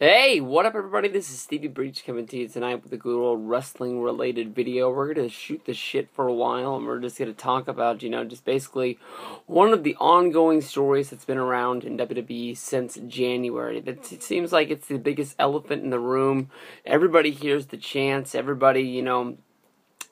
Hey, what up everybody? This is Stevie Breach coming to you tonight with a good old wrestling related video. We're going to shoot the shit for a while and we're just going to talk about, just basically one of the ongoing stories that's been around in WWE since January. It seems like it's the biggest elephant in the room. Everybody hears the chants, everybody,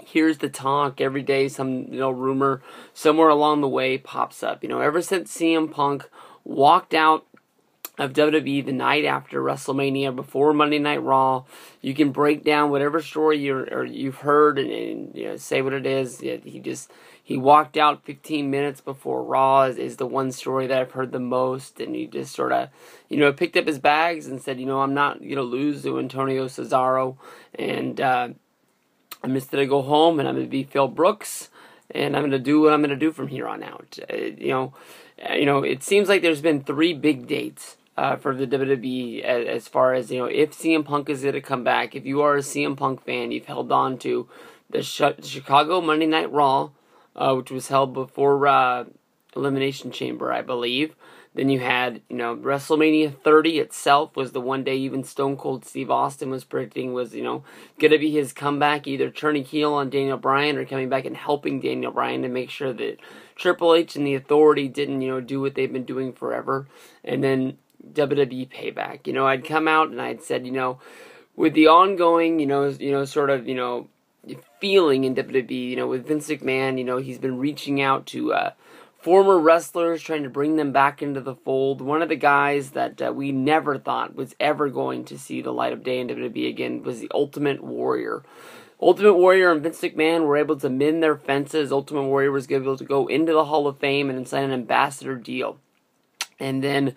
here's the talk every day. Some rumor somewhere along the way pops up. Ever since CM Punk walked out of WWE the night after WrestleMania, before Monday Night Raw, you can break down whatever story you've heard and say what it is. He walked out 15 minutes before Raw is the one story that I've heard the most, and he just sort of picked up his bags and said, I'm not gonna lose to Antonio Cesaro, and I'm just gonna go home and I'm gonna be Phil Brooks, and I'm gonna do what I'm gonna do from here on out. It seems like there's been 3 big dates for the WWE as far as, if CM Punk is going to come back. If you are a CM Punk fan, you've held on to the Chicago Monday Night Raw, which was held before Elimination Chamber, I believe. Then you had, WrestleMania 30 itself was the one day even Stone Cold Steve Austin was predicting was, going to be his comeback, either turning heel on Daniel Bryan or coming back and helping Daniel Bryan to make sure that Triple H and the Authority didn't, do what they've been doing forever. And then WWE Payback. I'd come out and I'd said, with the ongoing, feeling in WWE, with Vince McMahon, he's been reaching out to former wrestlers, trying to bring them back into the fold. One of the guys that we never thought was ever going to see the light of day in WWE again was the Ultimate Warrior. Ultimate Warrior and Vince McMahon were able to mend their fences. Ultimate Warrior was able to go into the Hall of Fame and sign an ambassador deal. And then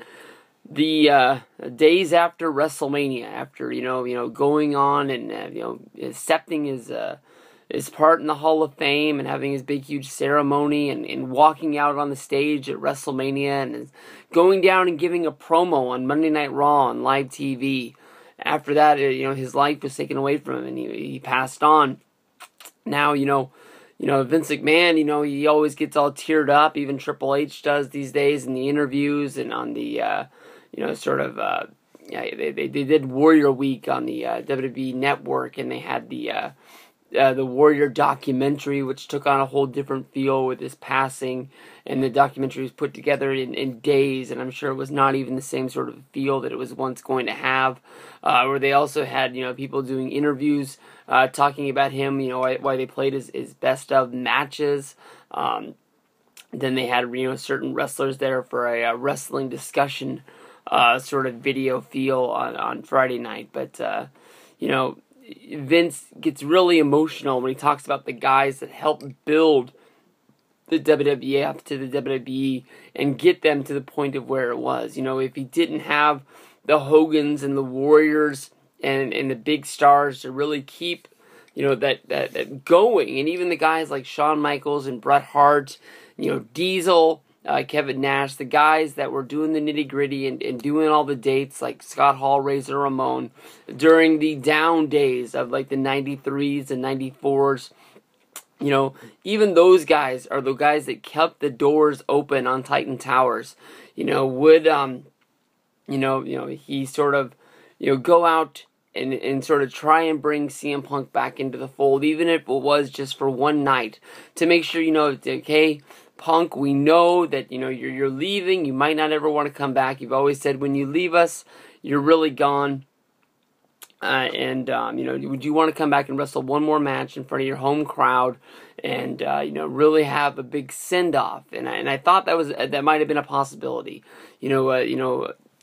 the days after WrestleMania, after going on and accepting his part in the Hall of Fame and having his big huge ceremony and walking out on the stage at WrestleMania and going down and giving a promo on Monday Night Raw on live TV. After that, his life was taken away from him and he passed on. Now, Vince McMahon, he always gets all teared up. Even Triple H does these days in the interviews and on the they did Warrior Week on the WWE Network, and they had the Warrior documentary, which took on a whole different feel with his passing, and the documentary was put together in days, and I'm sure it was not even the same sort of feel that it was once going to have, where they also had, people doing interviews, talking about him, why they played his best of matches. Then they had, certain wrestlers there for a wrestling discussion sort of video feel on Friday night. But, Vince gets really emotional when he talks about the guys that helped build the WWF to the WWE and get them to the point of where it was. If he didn't have the Hogans and the Warriors and the big stars to really keep, that going, and even the guys like Shawn Michaels and Bret Hart, Diesel, Kevin Nash, the guys that were doing the nitty-gritty and doing all the dates like Scott Hall, Razor Ramon, during the down days of like the 93s and 94s, even those guys are the guys that kept the doors open on Titan Towers. Would he sort of, go out and sort of try and bring CM Punk back into the fold, even if it was just for one night, to make sure, okay, Punk, we know that, you're leaving, you might not ever want to come back. You've always said when you leave us, you're really gone. Would you want to come back and wrestle one more match in front of your home crowd and, really have a big send-off? And I thought that might have been a possibility.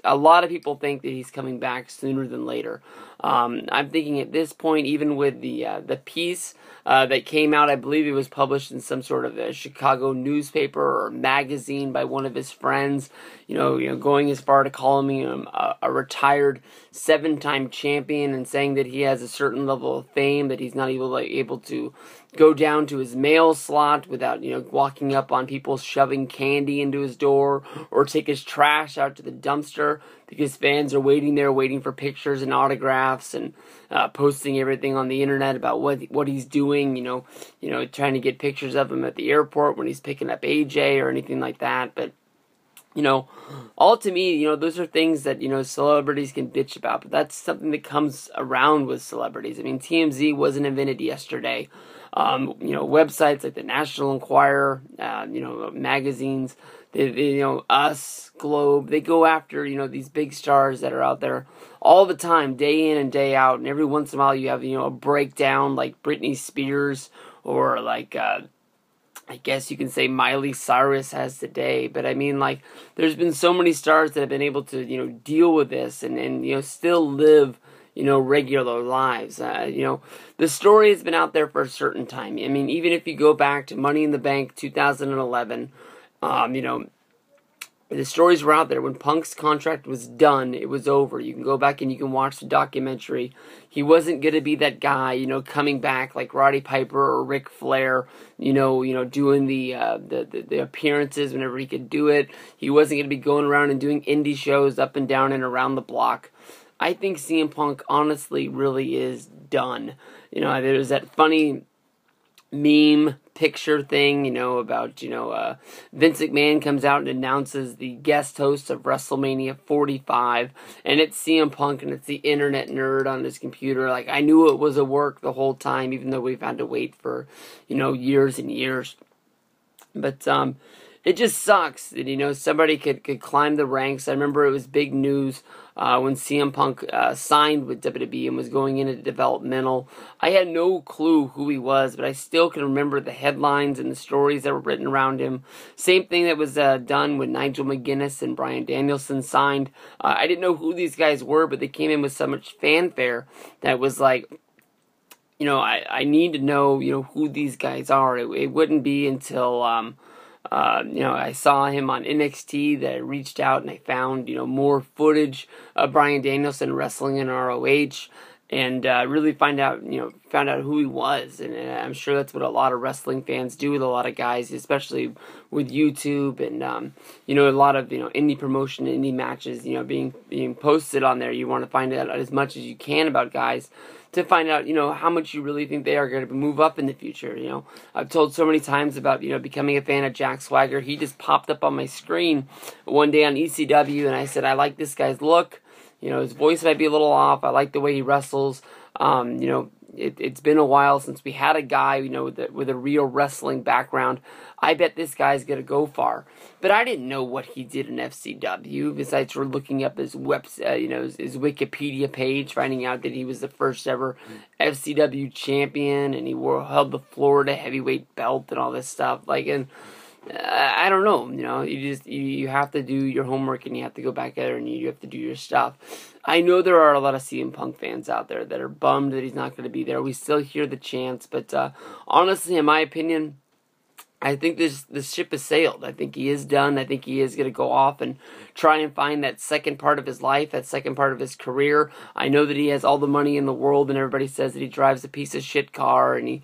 A lot of people think that he's coming back sooner than later. I'm thinking at this point, even with the piece that came out, I believe it was published in some sort of a Chicago newspaper or magazine by one of his friends, going as far to calling him a retired 7-time champion and saying that he has a certain level of fame that he's not able to go down to his mail slot without, walking up on people shoving candy into his door or take his trash out to the dumpster because fans are waiting for pictures and autographs and posting everything on the internet about what he's doing, trying to get pictures of him at the airport when he's picking up AJ or anything like that. But You know, all to me, those are things that, celebrities can bitch about, but that's something that comes around with celebrities. I mean, TMZ wasn't invented yesterday. Websites like the National Enquirer, magazines, Us, Globe, they go after, these big stars that are out there all the time, day in and day out, and every once in a while you have, a breakdown like Britney Spears or like, I guess you can say Miley Cyrus has today, but I mean, like, there's been so many stars that have been able to, deal with this and still live, regular lives. The story has been out there for a certain time. I mean, even if you go back to Money in the Bank 2011, the stories were out there. When Punk's contract was done, it was over. You can go back and you can watch the documentary. He wasn't going to be that guy, coming back like Roddy Piper or Ric Flair, doing the appearances whenever he could do it. He wasn't going to be going around and doing indie shows up and down and around the block. I think CM Punk honestly really is done. There's that funny meme picture thing, about, Vince McMahon comes out and announces the guest host of WrestleMania 45, and it's CM Punk, and it's the internet nerd on his computer. Like, I knew it was a work the whole time, even though we've had to wait for, years and years. But, it just sucks that, somebody could climb the ranks. I remember it was big news when CM Punk signed with WWE and was going into developmental. I had no clue who he was, but I still can remember the headlines and the stories that were written around him. Same thing that was done when Nigel McGuinness and Bryan Danielson signed. I didn't know who these guys were, but they came in with so much fanfare that was like, I need to know, who these guys are. It wouldn't be until I saw him on NXT that I reached out and I found, more footage of Bryan Danielson wrestling in ROH and really found out who he was. And I'm sure that's what a lot of wrestling fans do with a lot of guys, especially with YouTube and, a lot of, indie promotion, indie matches, being posted on there. You want to find out as much as you can about guys to find out, how much you really think they are going to move up in the future. I've told so many times about, becoming a fan of Jack Swagger. He just popped up on my screen one day on ECW, and I said, I like this guy's look. His voice might be a little off. I like the way he wrestles. It's been a while since we had a guy, with a real wrestling background. I bet this guy's going to go far. But I didn't know what he did in FCW, besides for looking up his his Wikipedia page, finding out that he was the first ever FCW champion, and he held the Florida heavyweight belt and all this stuff. I don't know, you have to do your homework and you have to go back there and you have to do your stuff. I know there are a lot of CM Punk fans out there that are bummed that he's not going to be there. We still hear the chants, but honestly, in my opinion, I think this ship has sailed. I think he is done. I think he is going to go off and try and find that second part of his life, that second part of his career. I know that he has all the money in the world, and everybody says that he drives a piece of shit car, and he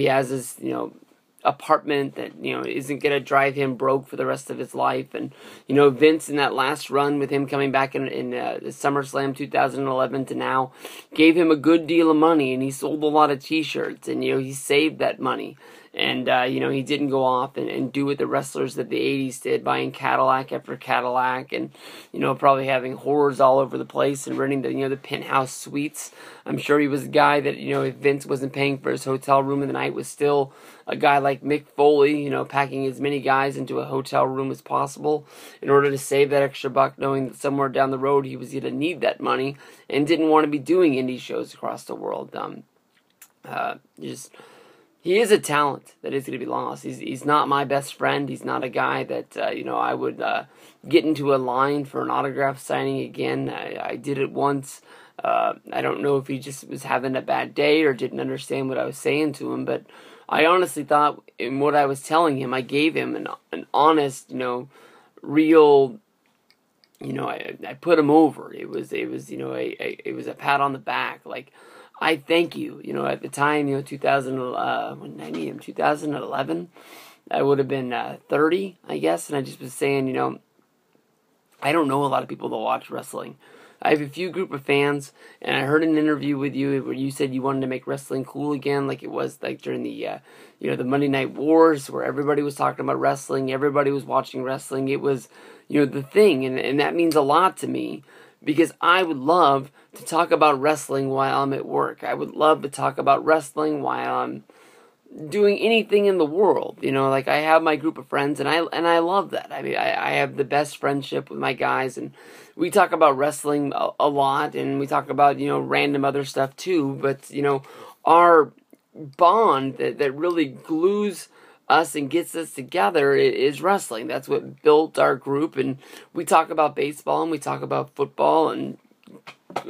has his, apartment that, isn't going to drive him broke for the rest of his life. And, Vince, in that last run with him coming back in SummerSlam 2011 to now, gave him a good deal of money, and he sold a lot of t-shirts, and, he saved that money. And, he didn't go off and do what the wrestlers of the 80s did, buying Cadillac after Cadillac and, probably having whores all over the place and renting the penthouse suites. I'm sure he was a guy that, if Vince wasn't paying for his hotel room in the night, was still a guy like Mick Foley, packing as many guys into a hotel room as possible in order to save that extra buck, knowing that somewhere down the road he was going to need that money and didn't want to be doing indie shows across the world. He is a talent that is going to be lost. He's not my best friend. He's not a guy that, I would get into a line for an autograph signing again. I did it once. I don't know if he just was having a bad day or didn't understand what I was saying to him, but I honestly thought in what I was telling him, I gave him an honest, real, I put him over. It was a pat on the back. Like, I thank you. At the time, 2011, I would have been 30, I guess, and I just was saying, I don't know a lot of people that watch wrestling. I have a few group of fans, and I heard an interview with you where you said you wanted to make wrestling cool again, like it was like during the the Monday Night Wars, where everybody was talking about wrestling, everybody was watching wrestling. It was the thing, and that means a lot to me, because I would love to talk about wrestling while I'm at work. I would love to talk about wrestling while I'm doing anything in the world. Like I have my group of friends, and I love that. I mean, I have the best friendship with my guys, and we talk about wrestling a lot, and we talk about random other stuff too. But our bond that really glues us and gets us together is wrestling. That's what built our group, and we talk about baseball, and we talk about football, and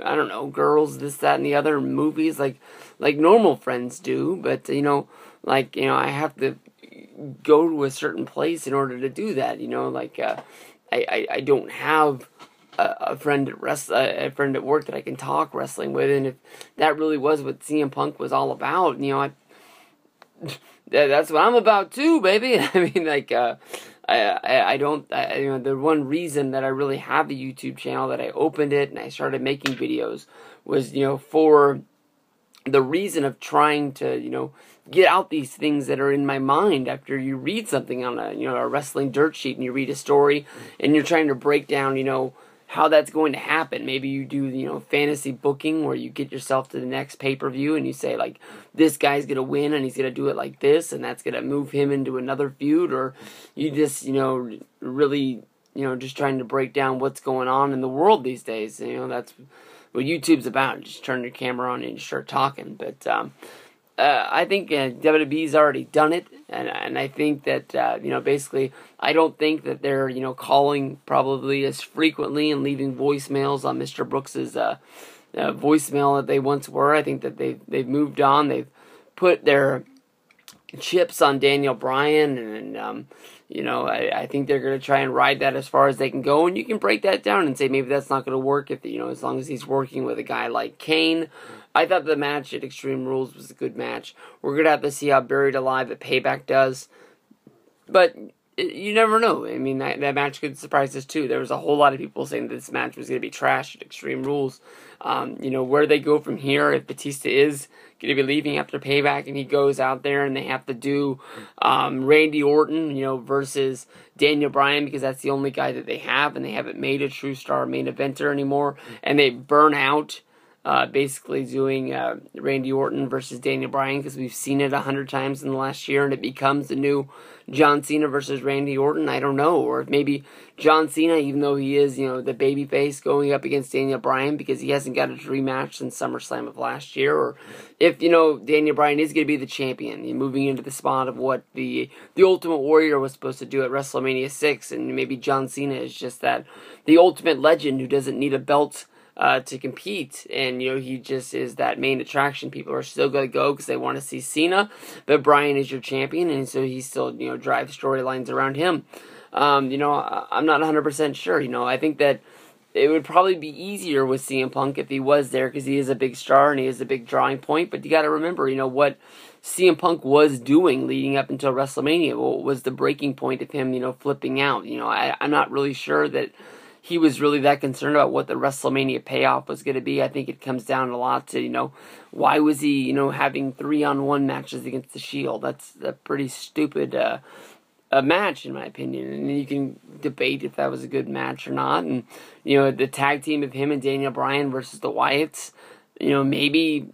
I don't know, girls, this, that, and the other, movies, like normal friends do. But I have to go to a certain place in order to do that. I don't have a friend at work that I can talk wrestling with, and if that really was what CM Punk was all about, that's what I'm about too, baby. I mean, the one reason that I really have the YouTube channel, that I opened it and I started making videos, was for the reason of trying to get out these things that are in my mind after you read something on a wrestling dirt sheet, and you read a story and you're trying to break down how that's going to happen. Maybe you do fantasy booking, where you get yourself to the next pay-per-view and you say, like, this guy's gonna win and he's gonna do it like this, and that's gonna move him into another feud. Or you just really just trying to break down what's going on in the world these days. That's what YouTube's about. Just turn your camera on and you start talking. But I think WWE's already done it, and I think that basically, I don't think that they're calling probably as frequently and leaving voicemails on Mr. Brooks's voicemail that they once were. I think that they've moved on. They've put their chips on Daniel Bryan, and I think they're going to try and ride that as far as they can go. And you can break that down and say maybe that's not going to work if as long as he's working with a guy like Kane. I thought the match at Extreme Rules was a good match. We're going to have to see how Buried Alive at Payback does. But you never know. I mean, that match could surprise us too. There was a whole lot of people saying that this match was going to be trash at Extreme Rules. Where they go from here, if Batista is going to be leaving after Payback and he goes out there and they have to do Randy Orton, versus Daniel Bryan, because that's the only guy that they have, and they haven't made a true star main eventer anymore, and they burn out basically doing Randy Orton versus Daniel Bryan, because we've seen it 100 times in the last year, and it becomes the new John Cena versus Randy Orton. I don't know. Or if maybe John Cena, even though he is the babyface, going up against Daniel Bryan because he hasn't got a dream match since SummerSlam of last year. Or if Daniel Bryan is going to be the champion, moving into the spot of what the Ultimate Warrior was supposed to do at WrestleMania 6, and maybe John Cena is just the ultimate legend who doesn't need a belt to compete, and he just is that main attraction. People are still going to go because they want to see Cena, but Bryan is your champion, and so he still drives storylines around him. I'm not 100% sure. I think that it would probably be easier with CM Punk if he was there, because he is a big star and he is a big drawing point. But you got to remember, what CM Punk was doing leading up until WrestleMania. What was the breaking point of him, flipping out? I'm not really sure that he was really that concerned about what the WrestleMania payoff was going to be. I think it comes down a lot to, why was he, having 3-on-1 matches against the Shield? That's a pretty stupid a match, in my opinion. And you can debate if that was a good match or not. And, the tag team of him and Daniel Bryan versus the Wyatts, maybe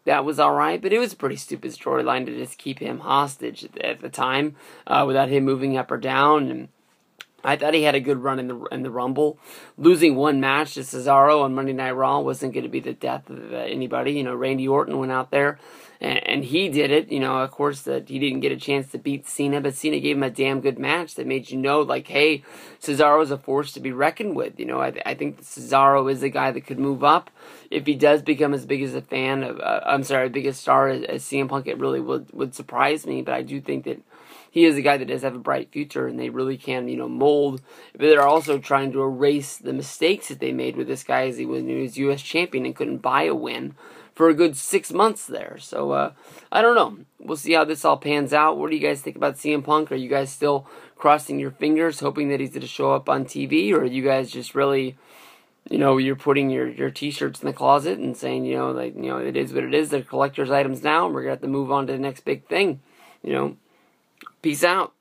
that was alright, but it was a pretty stupid storyline to just keep him hostage at the time, without him moving up or down. And I thought he had a good run in the Rumble. Losing one match to Cesaro on Monday Night Raw wasn't going to be the death of anybody. Randy Orton went out there, and he did it. Of course, that he didn't get a chance to beat Cena, but Cena gave him a damn good match that made hey, Cesaro's a force to be reckoned with. I think that Cesaro is a guy that could move up. If he does become as big as a fan of, biggest star as CM Punk, it really would surprise me. But I do think that he is a guy that does have a bright future, and they really can, mold. But they're also trying to erase the mistakes that they made with this guy as he was U.S. champion and couldn't buy a win for a good 6 months there. So, I don't know. We'll see how this all pans out. What do you guys think about CM Punk? Are you guys still crossing your fingers, hoping that he's going to show up on TV? Or are you guys just really you know, you're putting your t-shirts in the closet and saying, you know, like, you know, it is what it is. They're collector's items now, and we're going to have to move on to the next big thing. You know, peace out.